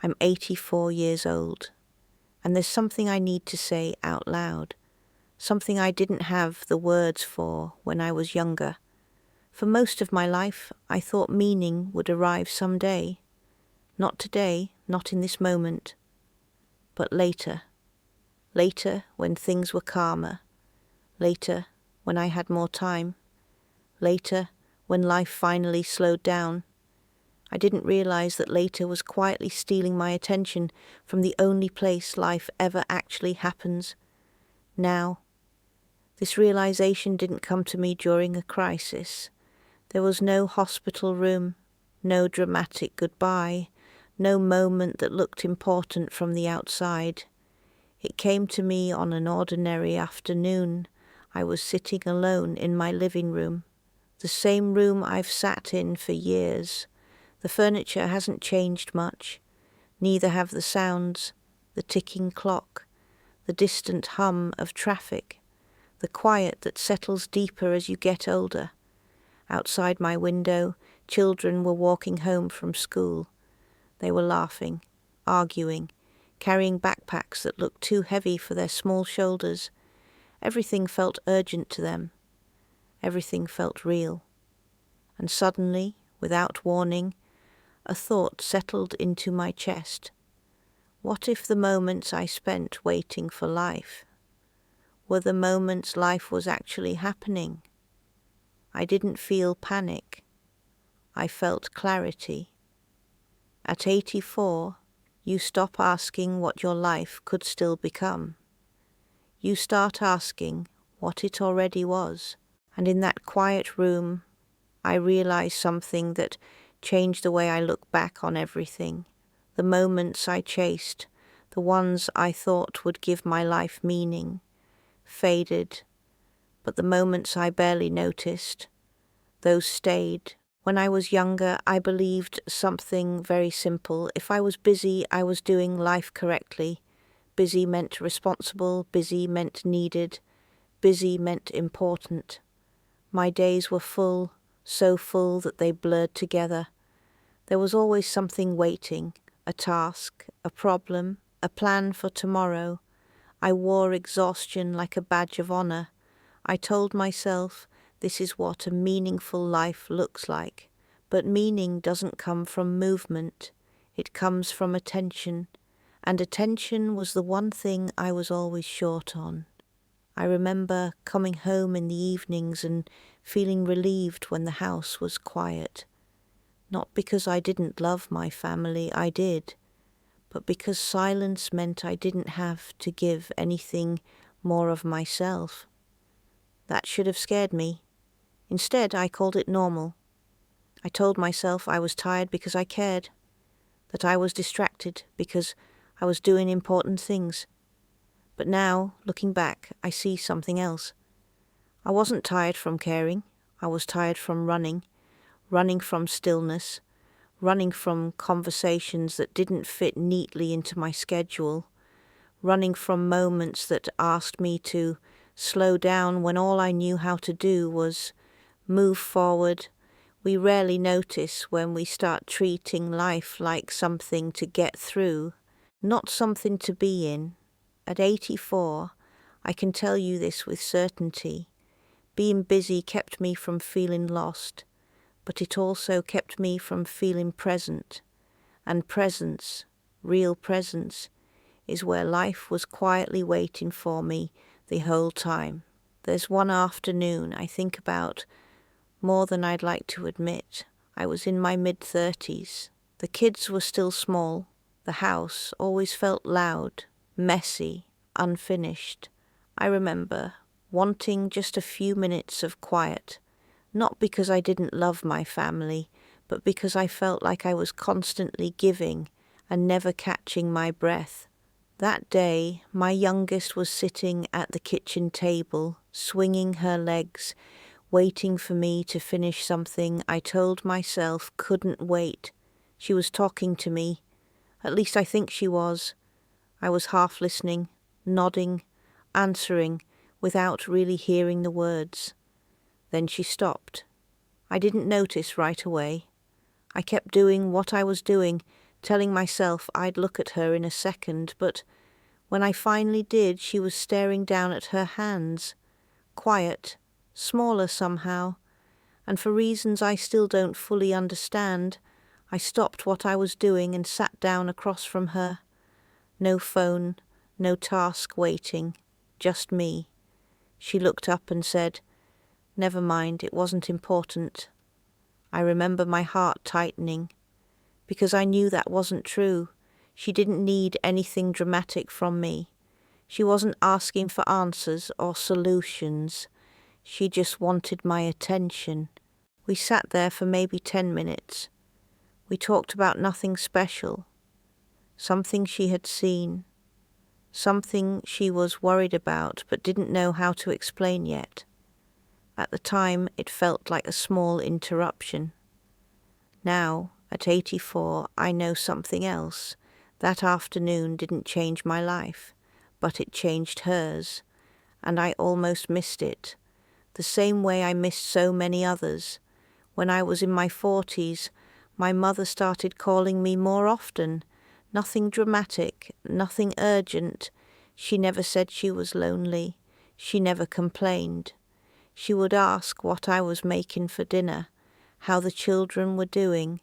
I'm 84 years old, and there's something I need to say out loud, something I didn't have the words for when I was younger. For most of my life, I thought meaning would arrive someday. Not today, not in this moment, but later. Later when things were calmer. Later when I had more time. Later when life finally slowed down. I didn't realize that later was quietly stealing my attention from the only place life ever actually happens. Now, this realization didn't come to me during a crisis. There was no hospital room, no dramatic goodbye, no moment that looked important from the outside. It came to me on an ordinary afternoon. I was sitting alone in my living room, the same room I've sat in for years. The furniture hasn't changed much, neither have the sounds, the ticking clock, the distant hum of traffic, the quiet that settles deeper as you get older. Outside my window, children were walking home from school. They were laughing, arguing, carrying backpacks that looked too heavy for their small shoulders. Everything felt urgent to them. Everything felt real. And suddenly, without warning, a thought settled into my chest. What if the moments I spent waiting for life were the moments life was actually happening? I didn't feel panic. I felt clarity. At 84, you stop asking what your life could still become. You start asking what it already was. And in that quiet room, I realized something that changed the way I look back on everything. The moments I chased, the ones I thought would give my life meaning, faded. But the moments I barely noticed, those stayed. When I was younger, I believed something very simple. If I was busy, I was doing life correctly. Busy meant responsible, busy meant needed, busy meant important. My days were full, so full that they blurred together. There was always something waiting, a task, a problem, a plan for tomorrow. I wore exhaustion like a badge of honor. I told myself, this is what a meaningful life looks like. But meaning doesn't come from movement. It comes from attention. And attention was the one thing I was always short on. I remember coming home in the evenings and feeling relieved when the house was quiet. Not because I didn't love my family, I did, but because silence meant I didn't have to give anything more of myself. That should have scared me. Instead, I called it normal. I told myself I was tired because I cared, that I was distracted because I was doing important things. But now, looking back, I see something else. I wasn't tired from caring. I was tired from running from stillness, running from conversations that didn't fit neatly into my schedule, running from moments that asked me to slow down when all I knew how to do was move forward. We rarely notice when we start treating life like something to get through, not something to be in. At 84, I can tell you this with certainty. Being busy kept me from feeling lost, but it also kept me from feeling present. And presence, real presence, is where life was quietly waiting for me the whole time. There's one afternoon I think about more than I'd like to admit. I was in my mid-30s. The kids were still small. The house always felt loud, messy, unfinished. I remember wanting just a few minutes of quiet, not because I didn't love my family, but because I felt like I was constantly giving and never catching my breath. That day, my youngest was sitting at the kitchen table, swinging her legs, waiting for me to finish something I told myself couldn't wait. She was talking to me. At least I think she was. I was half listening, nodding, answering, without really hearing the words. Then she stopped. I didn't notice right away. I kept doing what I was doing, telling myself I'd look at her in a second, but when I finally did, she was staring down at her hands, quiet, smaller somehow, and for reasons I still don't fully understand, I stopped what I was doing and sat down across from her. No phone, no task waiting, just me. She looked up and said, "Never mind, it wasn't important." I remember my heart tightening, because I knew that wasn't true. She didn't need anything dramatic from me. She wasn't asking for answers or solutions. She just wanted my attention. We sat there for maybe 10 minutes. We talked about nothing special. Something she had seen. Something she was worried about but didn't know how to explain yet. At the time, it felt like a small interruption. Now, at 84, I know something else. That afternoon didn't change my life, but it changed hers, and I almost missed it, the same way I missed so many others. When I was in my 40s, my mother started calling me more often. Nothing dramatic, nothing urgent. She never said she was lonely. She never complained. She would ask what I was making for dinner, how the children were doing,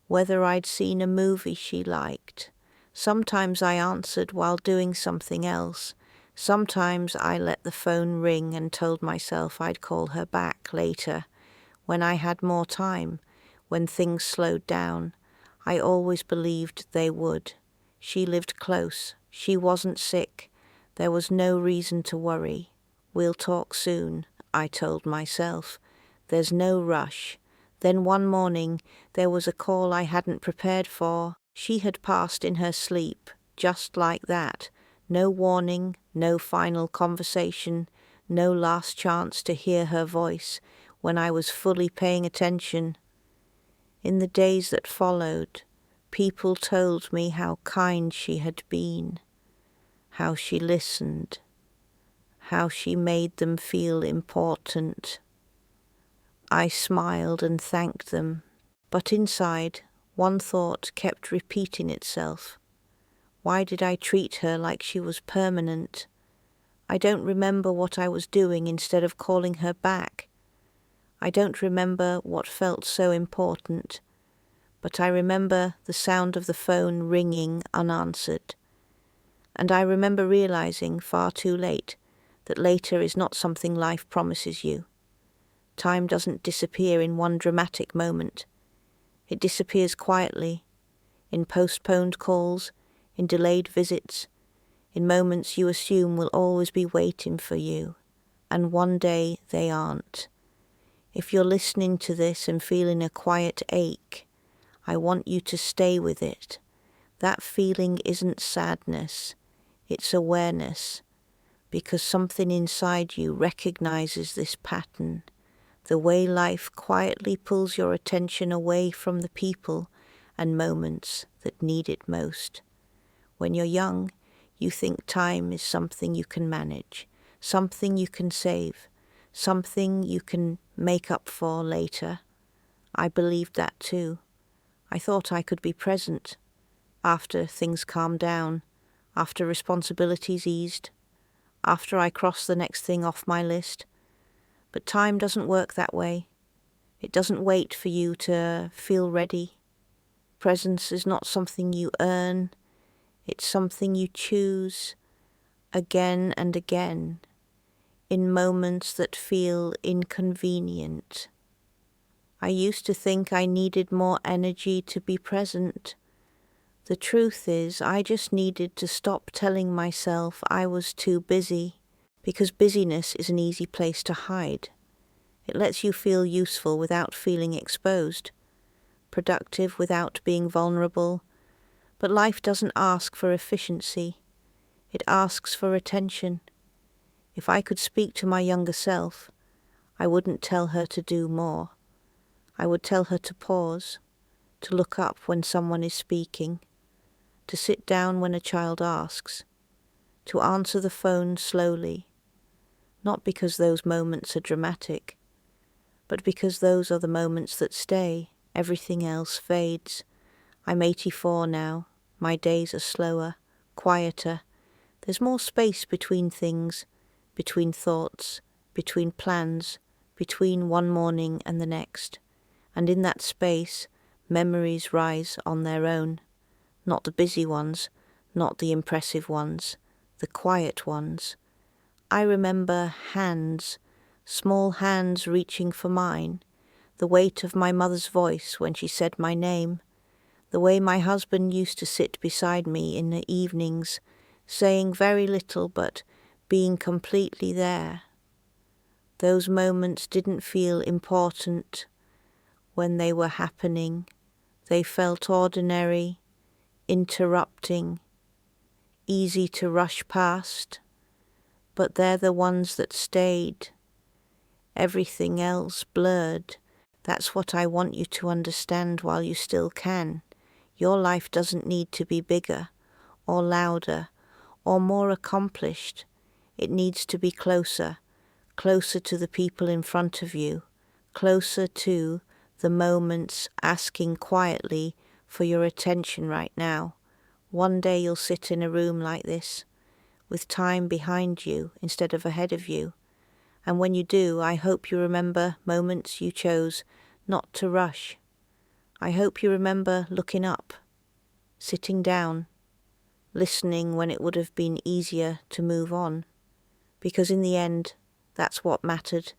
whether I'd seen a movie she liked. Sometimes I answered while doing something else. Sometimes I let the phone ring and told myself I'd call her back later, when I had more time, when things slowed down. I always believed they would. She lived close. She wasn't sick. There was no reason to worry. "We'll talk soon," I told myself. "There's no rush." Then one morning there was a call I hadn't prepared for. She had passed in her sleep, just like that. No warning, no final conversation, no last chance to hear her voice when I was fully paying attention. In the days that followed, people told me how kind she had been, how she listened, how she made them feel important. I smiled and thanked them, but inside, one thought kept repeating itself. Why did I treat her like she was permanent? I don't remember what I was doing instead of calling her back. I don't remember what felt so important, but I remember the sound of the phone ringing unanswered. And I remember realizing far too late that later is not something life promises you. Time doesn't disappear in one dramatic moment. It disappears quietly, in postponed calls, in delayed visits, in moments you assume will always be waiting for you, and one day they aren't. If you're listening to this and feeling a quiet ache, I want you to stay with it. That feeling isn't sadness, it's awareness, because something inside you recognizes this pattern. The way life quietly pulls your attention away from the people and moments that need it most. When you're young, you think time is something you can manage, something you can save, something you can make up for later. I believed that too. I thought I could be present after things calmed down, after responsibilities eased, after I crossed the next thing off my list. But time doesn't work that way. It doesn't wait for you to feel ready. Presence is not something you earn. It's something you choose again and again in moments that feel inconvenient. I used to think I needed more energy to be present. The truth is, I just needed to stop telling myself I was too busy, because busyness is an easy place to hide. It lets you feel useful without feeling exposed, productive without being vulnerable. But life doesn't ask for efficiency. It asks for attention. If I could speak to my younger self, I wouldn't tell her to do more. I would tell her to pause, to look up when someone is speaking, to sit down when a child asks, to answer the phone slowly, not because those moments are dramatic, but because those are the moments that stay. Everything else fades. I'm 84 now. My days are slower, quieter. There's more space between things, between thoughts, between plans, between one morning and the next. And in that space, memories rise on their own. Not the busy ones, not the impressive ones, the quiet ones. I remember hands, small hands reaching for mine, the weight of my mother's voice when she said my name, the way my husband used to sit beside me in the evenings, saying very little but being completely there. Those moments didn't feel important when they were happening. They felt ordinary, interrupting, easy to rush past, but they're the ones that stayed. Everything else blurred. That's what I want you to understand while you still can. Your life doesn't need to be bigger, or louder, or more accomplished. It needs to be closer, closer to the people in front of you, closer to the moments asking quietly for your attention right now. One day you'll sit in a room like this, with time behind you instead of ahead of you. And when you do, I hope you remember moments you chose not to rush. I hope you remember looking up, sitting down, listening when it would have been easier to move on. Because in the end, that's what mattered.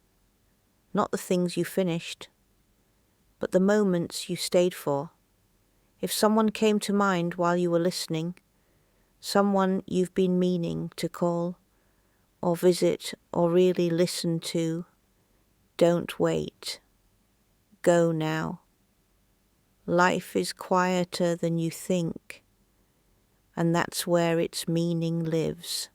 Not the things you finished, but the moments you stayed for. If someone came to mind while you were listening, someone you've been meaning to call, or visit, or really listen to, don't wait. Go now. Life is quieter than you think, and that's where its meaning lives.